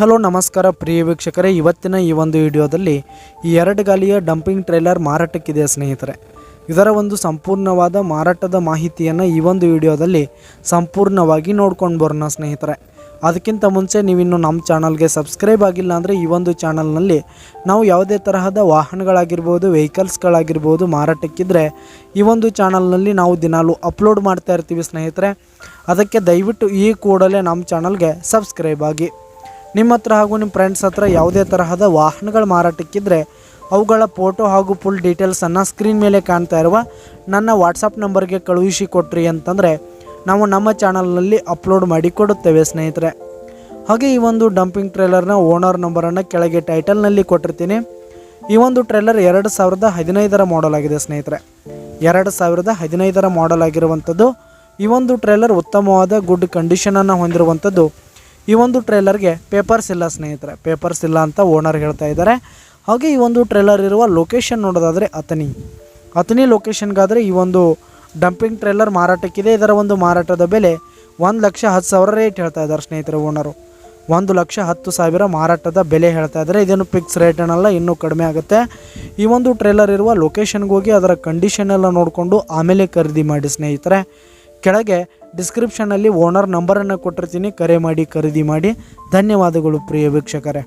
Hello ನಮಸ್ಕಾರ ಪ್ರಿಯ ವೀಕ್ಷಕರೇ, ಇವತ್ತಿನ ಈ ಒಂದು ವಿಡಿಯೋದಲ್ಲಿ ಈ 2 ಗಾಲಿಯ ಡಂಪಿಂಗ್ ಟ್ರೇಲರ್ ಮಾರಾಟಕ್ಕಿದೆ ಸ್ನೇಹಿತರೆ. ಇದರ ಒಂದು ಸಂಪೂರ್ಣವಾದ ಮಾರಾಟದ ಮಾಹಿತಿಯನ್ನು ಈ ಒಂದು ವಿಡಿಯೋದಲ್ಲಿ ಸಂಪೂರ್ಣವಾಗಿ ನೋಡ್ಕೊಂಡು ಬರೋಣ ಸ್ನೇಹಿತರೆ. ಅದಕ್ಕಿಂತ ಮುಂಚೆ ನೀವಿನ್ನು ನಮ್ಮ ಚಾನಲ್ಗೆ ಸಬ್ಸ್ಕ್ರೈಬ್ ಆಗಿಲ್ಲ ಅಂದರೆ ಈ ಒಂದು ಚಾನಲ್ನಲ್ಲಿ ನಾವು ಯಾವುದೇ ತರಹದ ವಾಹನಗಳಾಗಿರ್ಬೋದು, ವೆಹಿಕಲ್ಸ್ಗಳಾಗಿರ್ಬೋದು ಮಾರಾಟಕ್ಕಿದ್ರೆ ಈ ಒಂದು ಚಾನಲ್ನಲ್ಲಿ ನಾವು ದಿನಾಲೂ ಅಪ್ಲೋಡ್ ಮಾಡ್ತಾ ಇರ್ತೀವಿ ಸ್ನೇಹಿತರೆ. ಅದಕ್ಕೆ ದಯವಿಟ್ಟು ಈ ಕೂಡಲೇ ನಮ್ಮ ಚಾನಲ್ಗೆ ಸಬ್ಸ್ಕ್ರೈಬ್ ಆಗಿ. ನಿಮ್ಮ ಹತ್ರ ಹಾಗೂ ನಿಮ್ಮ ಫ್ರೆಂಡ್ಸ್ ಹತ್ರ ಯಾವುದೇ ತರಹದ ವಾಹನಗಳ ಮಾರಾಟಕ್ಕಿದ್ರೆ ಅವುಗಳ ಫೋಟೋ ಹಾಗೂ ಫುಲ್ ಡೀಟೇಲ್ಸನ್ನು ಸ್ಕ್ರೀನ್ ಮೇಲೆ ಕಾಣ್ತಾ ಇರುವ ನನ್ನ ವಾಟ್ಸಪ್ ನಂಬರ್ಗೆ ಕಳುಹಿಸಿ ಕೊಟ್ರಿ ಅಂತಂದರೆ ನಾವು ನಮ್ಮ ಚಾನಲ್ನಲ್ಲಿ ಅಪ್ಲೋಡ್ ಮಾಡಿ ಕೊಡುತ್ತೇವೆ ಸ್ನೇಹಿತರೆ. ಹಾಗೆ ಈ ಒಂದು ಡಂಪಿಂಗ್ ಟ್ರೇಲರ್ನ ಓನರ್ ನಂಬರನ್ನು ಕೆಳಗೆ ಟೈಟಲ್ನಲ್ಲಿ ಕೊಟ್ಟಿರ್ತೀನಿ. ಈ ಒಂದು ಟ್ರೇಲರ್ 2015ರ ಮಾಡೆಲ್ ಆಗಿದೆ ಸ್ನೇಹಿತರೆ. 2015ರ ಮಾಡೆಲ್ ಆಗಿರುವಂಥದ್ದು ಈ ಒಂದು ಟ್ರೇಲರ್ ಉತ್ತಮವಾದ ಗುಡ್ ಕಂಡೀಷನನ್ನು ಹೊಂದಿರುವಂಥದ್ದು. ಈ ಒಂದು ಟ್ರೇಲರ್ಗೆ ಪೇಪರ್ಸ್ ಇಲ್ಲ ಸ್ನೇಹಿತರೆ, ಪೇಪರ್ಸ್ ಇಲ್ಲ ಅಂತ ಓನರ್ ಹೇಳ್ತಾ ಇದ್ದಾರೆ. ಹಾಗೆ ಈ ಒಂದು ಟ್ರೇಲರ್ ಇರುವ ಲೊಕೇಶನ್ ನೋಡೋದಾದರೆ ಅಥಣಿ ಲೊಕೇಶನ್ಗಾದರೆ ಈ ಒಂದು ಡಂಪಿಂಗ್ ಟ್ರೇಲರ್ ಮಾರಾಟಕ್ಕಿದೆ. ಇದರ ಒಂದು ಮಾರಾಟದ ಬೆಲೆ 1,10,000 ರೇಟ್ ಹೇಳ್ತಾ ಇದ್ದಾರೆ ಸ್ನೇಹಿತರೆ ಓನರು. 1,10,000 ಮಾರಾಟದ ಬೆಲೆ ಹೇಳ್ತಾ ಇದ್ದಾರೆ. ಇದೇನು ಫಿಕ್ಸ್ ರೇಟ್ ಏನಲ್ಲ, ಇನ್ನೂ ಕಡಿಮೆ ಆಗುತ್ತೆ. ಈ ಒಂದು ಟ್ರೇಲರ್ ಇರುವ ಲೊಕೇಶನ್ಗೆ ಹೋಗಿ ಅದರ ಕಂಡೀಷನ್ ಎಲ್ಲ ನೋಡಿಕೊಂಡು ಆಮೇಲೆ ಖರೀದಿ ಮಾಡಿ ಸ್ನೇಹಿತರೆ. ಕೆಳಗೆ ಡಿಸ್ಕ್ರಿಪ್ಷನಲ್ಲಿ ಓನರ್ ನಂಬರನ್ನು ಕೊಟ್ಟಿರ್ತೀನಿ, ಕರೆ ಮಾಡಿ ಖರೀದಿ ಮಾಡಿ. ಧನ್ಯವಾದಗಳು ಪ್ರಿಯ ವೀಕ್ಷಕರೇ.